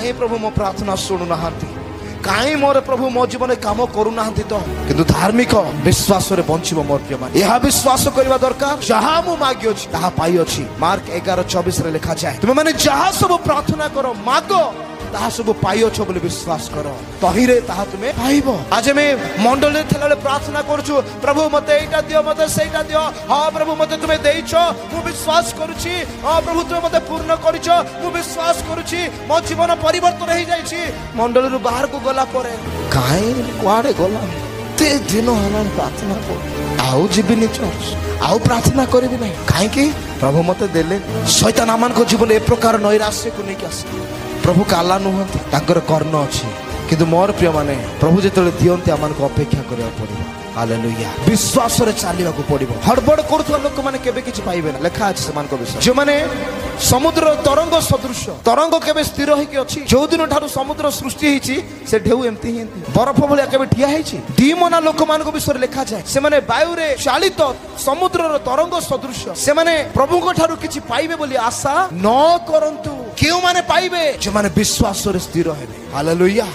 काहे प्रभु मो प्रार्थना शुणु ना काई मोर प्रभु मो जीवन काम करूना तो किंतु धार्मिक विश्वास रे बंचिबो मोर प्रिय मान यह विश्वास करबा दरकार जहा मु मागी अछि ताहा पाई अछि। मार्क 11:24 रे लिखा जाय तुम माने जहा सब प्रार्थना करो मागो ताहा सब पाई अछि बोली विश्वास करो तहिरे ताहा तुमे पाइबो। आज मैं मंडल रे थलाले प्रार्थना करछु प्रभु मते एटा दियो मते सेटा दियो हां प्रभु मते तुमे देइछो मु विश्वास करूछि हां प्रभु तुमे मते पूर्ण करिछो मु विश्वास करूछि मो जीवन परिवर्तन हो जाय छी। मंडल रु बाहर को गला परे काहे कुआडे गला ते दिन हलन प्रार्थना कर आउ जीविनी चर्च आउ प्रार्थना करबी नहीं काहे कि प्रभु मते देले शैतान आमान को जीवन ए प्रकार नैराश्य को नहीं आस प्रभु काला नुहंती ताकर कर्ण अछि किंतु मोर प्रिय माने प्रभु जेतले दियंती आमान को अपेक्षा करिया पड़िबो। हालेलुया विश्वास रे चालिबा को पड़िबो। हड़बड़ करथुवा लोक माने केबे किछ पाइबे ना लेखा अछि समान को विश्वास जे माने समुद्र तरंग सदृश तरंग केबे स्थिर होई कि अछि जो दिन ठारू समुद्र सृष्टि हिची से ढेउ एम्ति ही बरफ भलिया केबे ठिया हिची दीमना लोक मान को विषय लेखा जाय से माने वायु रे चालित समुद्र रो तरंग सदृश से माने प्रभु को ठारू किछ पाइबे बोली आशा न करंतु केउ माने पाइबे जे माने विश्वास रे स्थिर हेबे। हालेलुया